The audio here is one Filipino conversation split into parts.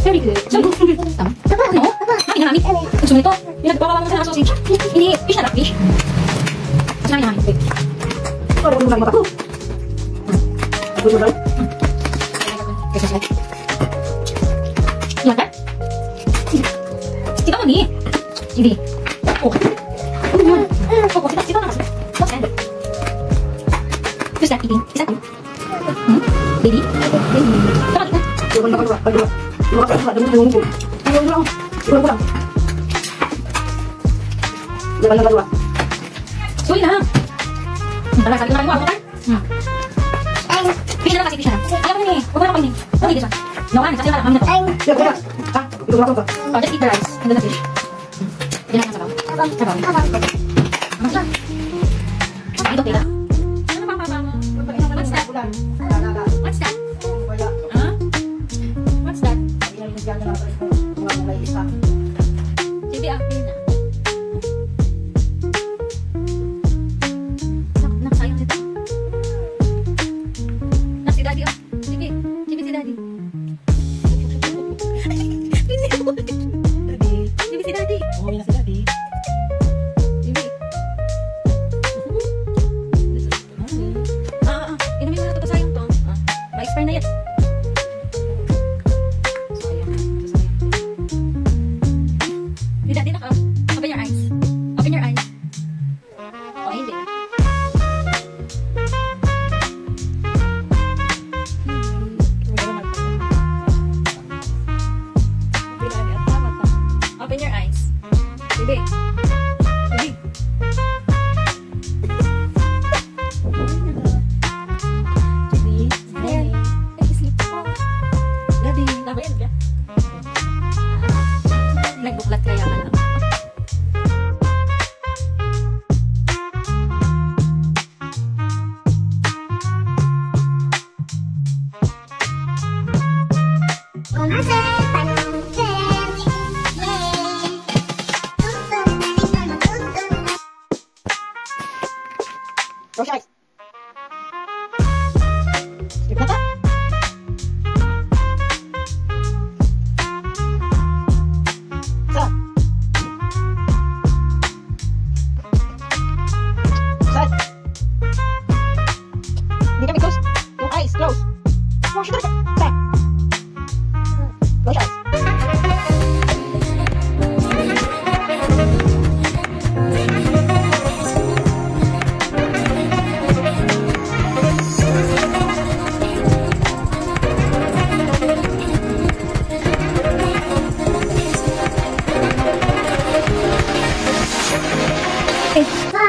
Very good. Tama. Ano? Kain na namin. Gusto mo nito? Yung nagpapawa mo sa sausage. Hindi, fish na lang, fish. Sinabi namin. Wait. Ano mo lang mata ko? Ano mo lang? Kasi sila. Yan ka? Kita mo ni. Hindi. Oh. Ano yun? Oh, kita na kasi. What's that? Who's that eating? Is that you? Baby? Tama kita. Dua. Sulit na. Tara, kali na mo ako kan? Pisa na kasi pisa na. Ayaw ni. Huwag na kainin. Ano dito sa? Nawan, kasi na kami na to. Oh, just eat the rice and then the fish. Diyan na sabaw. Sabaw. Masarap. Ito tira. Ano pa pa? What's that? What's that? Huh? What's that? Sige, akin na. Nak, sayang nito. Nak, si daddy, oh. Sige, si daddy. Sige, si daddy. Oh, yan si daddy. Sige. Inumin mo na ito, sayang to. Ma-expire na yan. Open your eyes. Open your eyes. Oh, hindi. Open your eyes. Bibi. Bibi. Bibi. Daddy. Nag-sleep ko. Daddy. Nabayan ka? Nagbuklat kaya ka lang. Close your eyes. Sleep na ka? Saan? Saan? Hindi kami close. Yung eyes, close. Close your eyes. Saan? Close your eyes.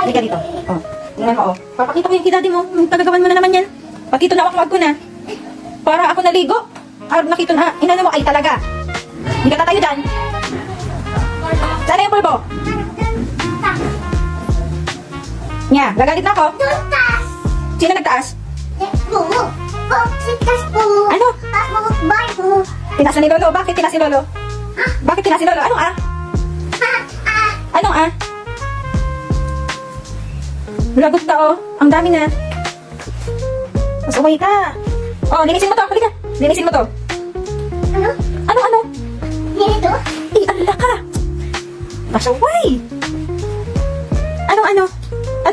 Halika dito. Oh. Tingnan mo, oh. Papakita ko yung kidadi mo. Tagagawan mo na naman yan. Pakito na wag ko na. Para ako naligo. Nakito na. Inano mo, ay talaga. Hindi ka tatayo dyan. Sana yung pulbo? Nya, gagalit na ako. Sino nagtaas? Ano? Tinaas na ni Lolo. Bakit tinaas ni Lolo? Bakit tinaas ni Lolo? Anong ah? Anong ah? Lagot ka, oh. Ang dami na. Mas umay ka. Oh, linisin mo to. Halika. Linisin mo to. Ano? Ano? Ganito? Ala ka. Pasaway. Ano?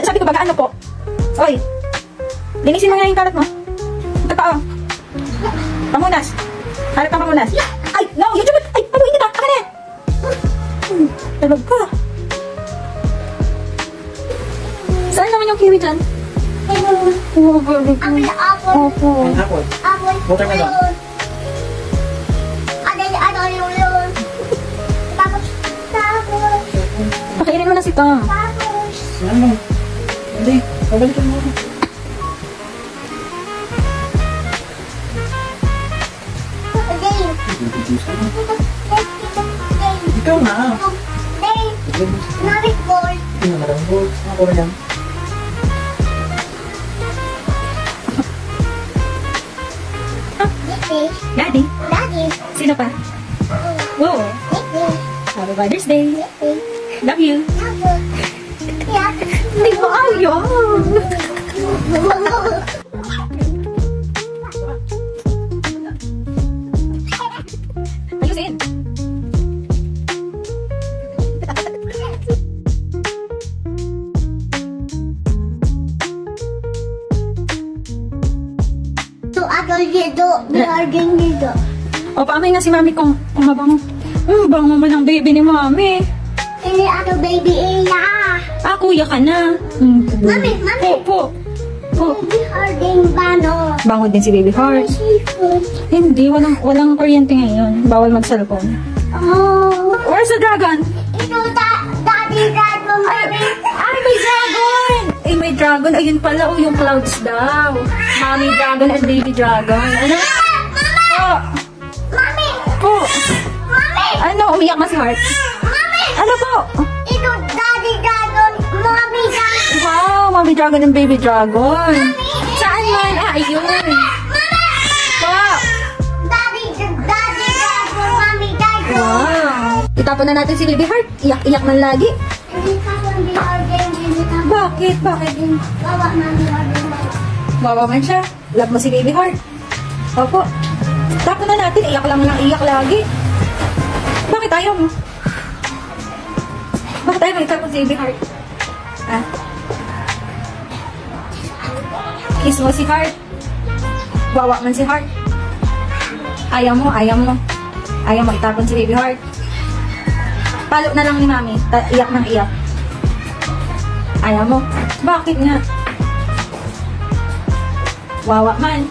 Sabi ko baga, ano po? Oy. Linisin mo nga yung kalat mo. Ito pa, oh. Pamunas. Harap ang pamunas. Ay, no. YouTube. Ay, paluin kita. Aka na. Talog ka. Saan naman yung kiwi dyan? Oh, very Apple, good. apple. Opo. Apple. Apple. Watermelon. Ano yun? Tapos, Pakainin mo na si Tom. tapos. Ano? Hindi. Pabalikan mo. Dave. Ikaw na. Dave. Narik ball. Ano na lang? Ako na yan. Dave. Daddy. Daddy. Sino pa? Wow. Dave. Happy Father's Day. Dave. Love you. Yeah. Hindi mo ayaw. Ayusin. Tu akan dito, binargin dito. O, paamay nga si Mami kung mabango. Bango mo ng baby ni Mami. Ini ato baby iya. Ah, kuya ka na. Mami, mami. Po. Baby harding bano. Bango din si Baby Heart. Seafood. Hindi, walang kuryente ngayon. Bawal mag-cellphone. Oh. Where's the dragon? Ito daddy dragon mami. Ay, may dragon! Eh, may dragon. Ayun pala, yung clouds daw. Mommy dragon and baby dragon. Ano? Po. Mami. Po. Mami. Ano? Umiyak na si Heart. Mami. Ano po? Ito daddy dragon, mommy dragon. Wow, mommy dragon and baby dragon. Saan man? Ah, ayun. Po. Daddy dragon, mommy dragon. Wow. Itapon na natin si Baby Heart. Iyak-iyak man lagi. Hindi ka lang binargin dito. Bakit? Bakit? Bawa mami harding bano. Wawa man siya. Love mo si Baby Heart. Opo. Tapos na natin, iyak lang iyak lagi. Bakit ayaw mo? Bakit ayaw mo itapon si Baby Heart? Ah? Kiss mo si Heart. Wawa man si Heart. Ayaw mo. Ayaw mo itapon si Baby Heart. Palo na lang ni Mami. Iyak ng iyak. Ayaw mo. Bakit nga? Wawa man.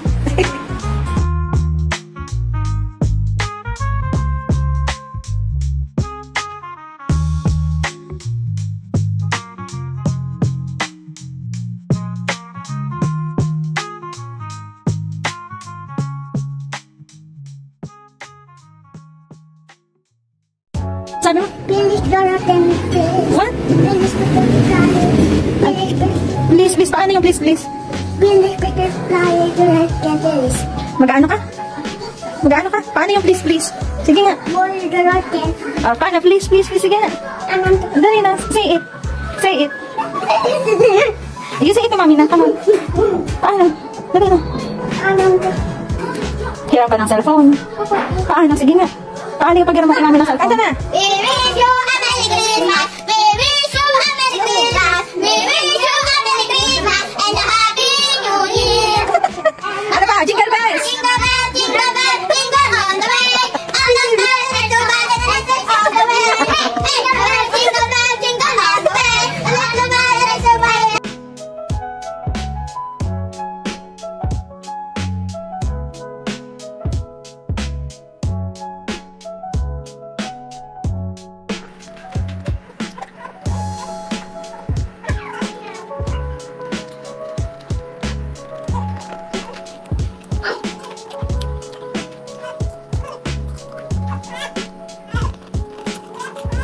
Sabi mo? Bilis darating. What? Bilis darating. Please. Paano yung please? Bilis darating. Bilis. Mag-ano ka? Paano yung please? Sige nga. Bilis darating. Paano? Please. Sige nga. Anong Dali na. Say it. Sige, ito, Mami na. Come on. Paano? Dali na. anong Hirapan ng cellphone. Paano? Sige nga. Paano yung paghiram mo kay Mami ng cellphone? Ito na. We wish you a Merry Christmas. We wish you a Merry Christmas. We wish you a Merry Christmas and a Happy New Year. Ano ba? Jingle bells! Jingle bell, jingle bell, jingle on the way. On the way, jingle bell, jingle on the way. Jingle bell, jingle bell, jingle on the way. On the way, jingle bell.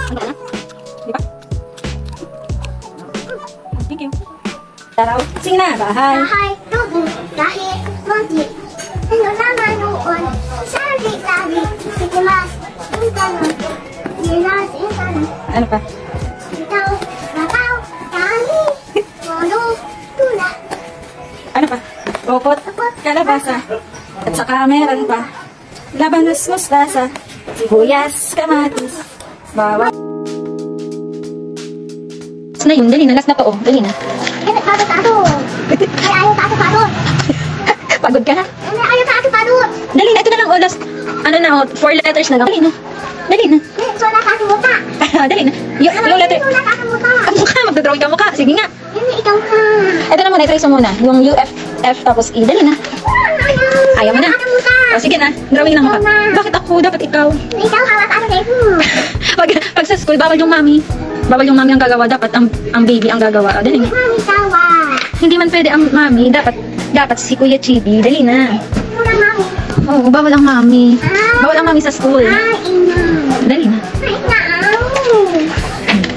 Ano ka na? Di ba? Thank you. Taraw. Sige na. Bahay. Bahay, tubo, dahil konti. Ano naman noon? Sabi lagi, sitimas, yung tanong. Nilas, yung tanong. Ano pa? Itaw, bataw, tani, mono, tula. Ano pa? Popot. Kalabasa. At saka meron pa. Labanos, mustasa. Sibuyas, kamatis. Bawang. Na yun, dali na. Last na to, oh. Dali na. Kaya tato-tato. Kaya ayaw tato-tato. Pagod ka na. Ayaw tato-tato. Dali na. Ito na lang, oh. Last. Ano na, oh. 4 letters na lang. Dali na. Dali na. Sulat tato mukha. Dali na. Yung letter. Sulat tato mukha. Ang mukha. Magdodrawing ka mukha. Sige nga. Ikaw na. Ito na muna, i-trace mo muna. Yung UFF tapos E. Dali na. Ayaw mo na. O, sige na. Drawing ng mukha. Bakit ako? Dapat ikaw. Ikaw, hawak ano tayo. Pag sa school, bawal yung mami. Bawal yung mami ang gagawa. Dapat ang baby ang gagawa. O, dali na. Mami, tawa. Hindi man pwede ang mami. Dapat si Kuya Chibi. Dali na. Muna, mami. Oo, bawal ang mami. Bawal ang mami sa school. Ay, ina. Dali na. Ay, naaw.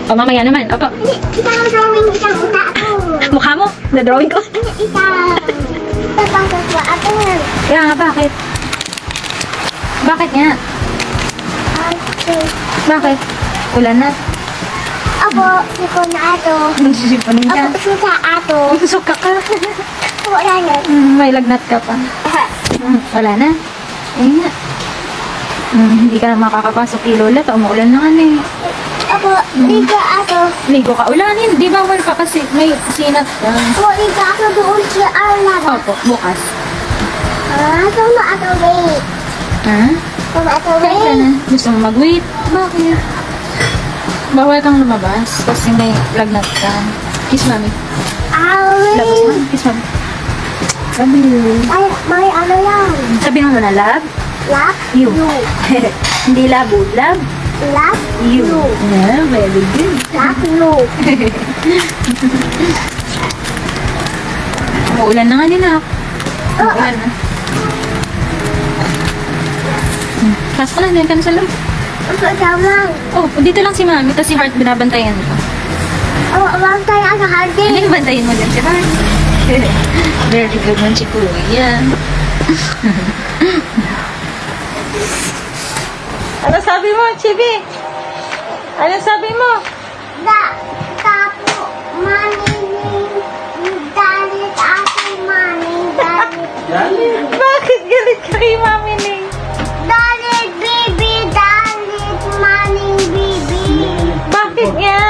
O, mamaya naman. Opo. Ikaw ang drawing isang uta ako. Mukha mo. Na-drawing ko. Ikaw. Tapos ko ako. Kaya nga, bakit? Bakit nga? Okay. Bakit? Ulan na. Ako, siko na ato. Nagsisipanin ka. Ako, suka ato. Suka ka. Wala na. May lagnat ka pa. Wala na. Ayun nga. Hindi ka na makakapasok kay Lola. Umuulan na nga eh. Ako, liga ato. Ligo ka. Ulanin. Di ba ka kasi may sinat ka. Ako, liga ato doon si Arla. Opo, bukas. Ito na ato, wait. Ha? Ito na ato, Kaya ka wait. na. Gusto mo mag-wait? Bakit? Bawal kang lumabas kasi may lagnat ka. Kiss mami. Labas Away. mami. Kiss mami. Sabi you. Ay, may ano yan? Sabi mo na love? Love You. Hindi love. Love Love you. Yeah, very good. Love you. Umuulan na nga din ah. Umuulan na. Pasok na, nandiyan ka na sa loob. Ito lang. Oh, dito lang si mami, tapos si Heart binabantayan ko. Oh, wag tayo sa hardin. Hindi, bantayin mo din si Heart. Very good man si Kuya. Ano sabi mo, Chibi? Ano sabi mo? Tapo, maning, dalit ako, maning, dalit. Yan. Bakit galit ka kay Mami Ning? Dalit, baby, dalit, maning, baby. Bakit nga?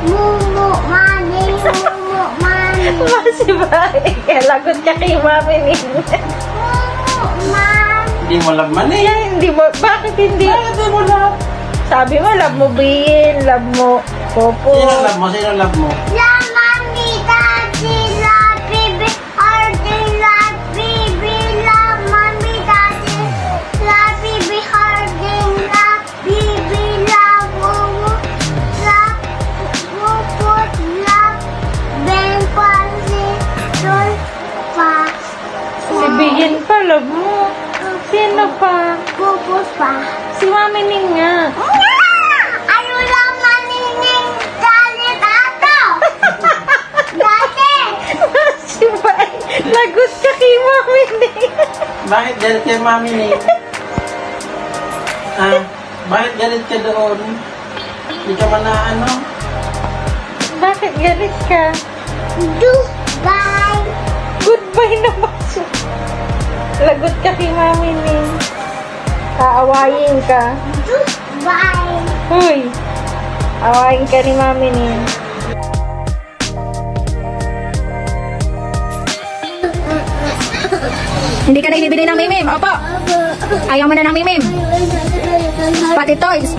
Mumu, maning, mumu, maning. Kasi ba? Kaya lagot ka kay Mami Ning. Mumu, maning. Hindi mo love man eh. Hindi mo, bakit hindi? Bakit di mo love? Sabi mo, love mo Bin, love mo Popo. Sino love mo? Sino love mo? La mami, daddy, la baby, hardy, la baby, la mami, daddy, la baby, hardy, la baby, la wuwu, la wuput, la ben pasi, dul, pa, Si Bin pa, love mo. Sino pa? wuput pa. Si Mami Ning nga. Ano lang manining dalit ato? Dati! Si Bay, lagot ka kay Mami Ning. Bakit galit kay mami ni? Ah, bakit galit ka doon? Hindi ka man na ano? Bakit galit ka? Dubai! Goodbye naman siya. Lagot ka kay Mami Ning. Aawayin ka. Dubai! Uy, awayin ka ni Mami Ning. Hindi ka na ibibili ng mimim. Opo. Ayaw mo na ng mimim. Pati toys.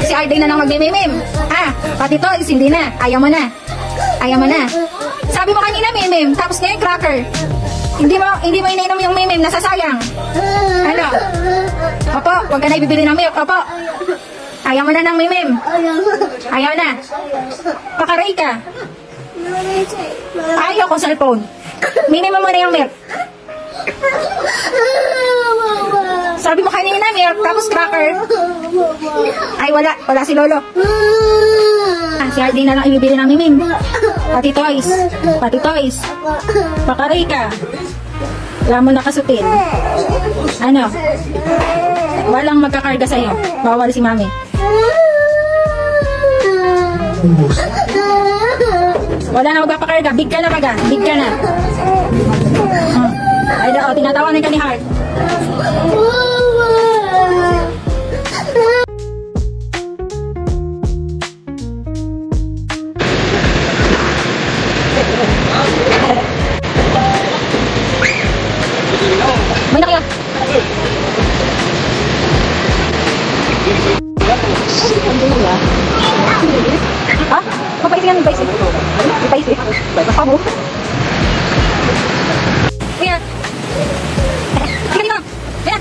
Si Arday na lang magmimimim. Ha? Pati toys, hindi na. Ayaw mo na. Ayaw mo na. Sabi mo kanina mimim, tapos ngayon cracker. Hindi mo ininom yung mimim, nasasayang. Ano? Opo, huwag ka na ibibili ng milk. Opo. Ayaw mo na ng mimim. Ayaw na. Pakaray ka. Ayaw ko cellphone. Minimum mo na yung milk. Sabi mo kanina milk, tapos cracker. Ay, wala. Wala si Lolo. Si Hardy na lang ibibili ng mimim. Pati toys. Pati toys. Pakaray ka. Wala mo nakasutin. Ano? Walang magkakarga sa'yo. Bawal si Mami. Wala na magpapakarga. Big ka na baga. Big ka na. Ay daw, tinatawanan ka ni Heart. May na kaya? Ha? Magpaisip yan, magpaisip. Spicy. Baka mo. Kuya. Sige dito. Kuya.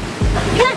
Kuya.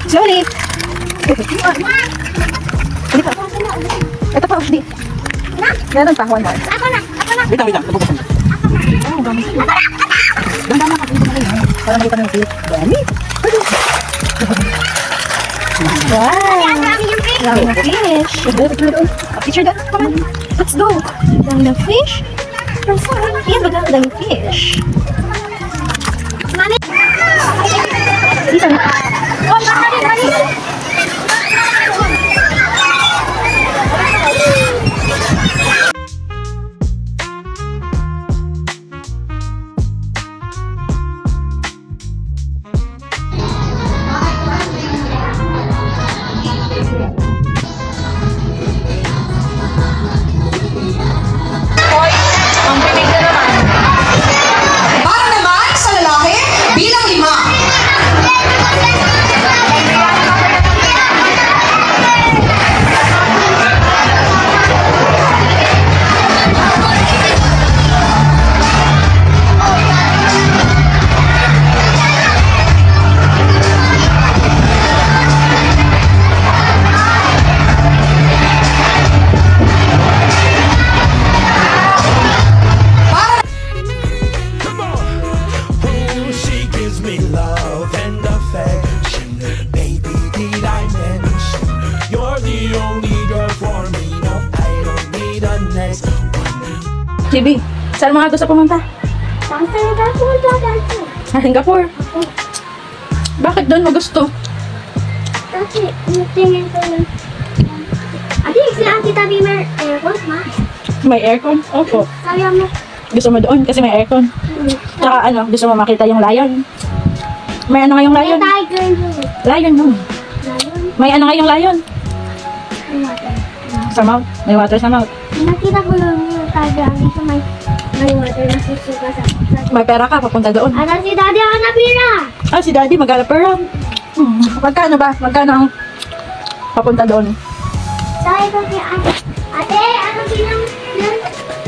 Slowly. Ito pa, di. Meron pa, one more. Wait lang. Nabukasan ko. Para makita ng fish. Dami. Wow. Dami ng fish. Picture that. Come on. Let's go. Dami ng fish. Yan, maganda ng fish. Dito. Para naman sa lalaki, bilang 5. JB, saan mga gusto pumunta? Sa Singapore. Bakit doon mo gusto? Kasi, tingin ko yung... Adi, si Auntie Tabi may aircon, ma? May aircon? Opo. Kaya mo. Gusto mo doon kasi may aircon. Tsaka ano, gusto mo makita yung lion. May ano ngayong May lion? tiger yun. Lion nun. Lion. May ano ngayong lion? May water. Sa mouth. May water sa mouth. Nakita ko lang yung tiger. Dito may water na susuka sa... May pera ka, papunta doon. Ano si Daddy ang napira? Ah, si Daddy, maghanap pera. Magkano ba? Magkano ang papunta doon? Sabi ko kay ate, ate, ano bilang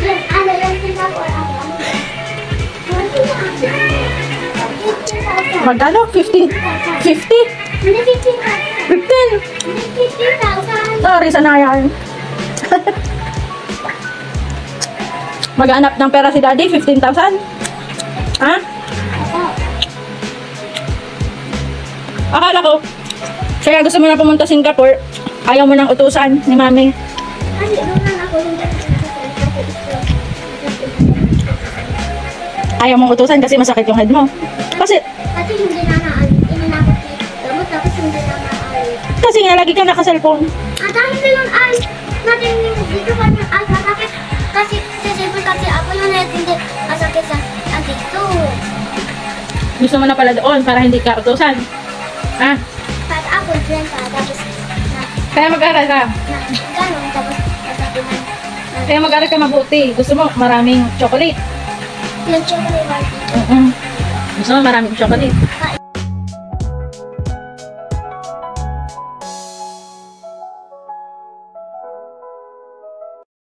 ano lang Singapore ako? Magkano? 50? 50? 15? 50,000. Sorry, sanayan. Maghanap ng pera si Daddy, 15,000? Ha? Akala ko, kaya gusto mo na pumunta Singapore, ayaw mo nang utusan ni Mami. Kasi doon lang ako yung Ayaw mong utusan kasi masakit yung head mo. Kasi hindi na inanapot gamot tapos hindi na kasi nga lagi kang naka-cellphone. dahil na yun ay natin yung dito pa yung ay masakit kasi sa cellphone kasi ako yung hindi masakit sa dito. Gusto mo na pala doon para hindi ka utusan. Ah, At ako dyan pa tapos kaya mag-aral ka. gano'n tapos nasabihan Kaya mag-aral ka mabuti. Gusto mo maraming chocolate. yung chocolate bar. Gusto mo maraming chocolate.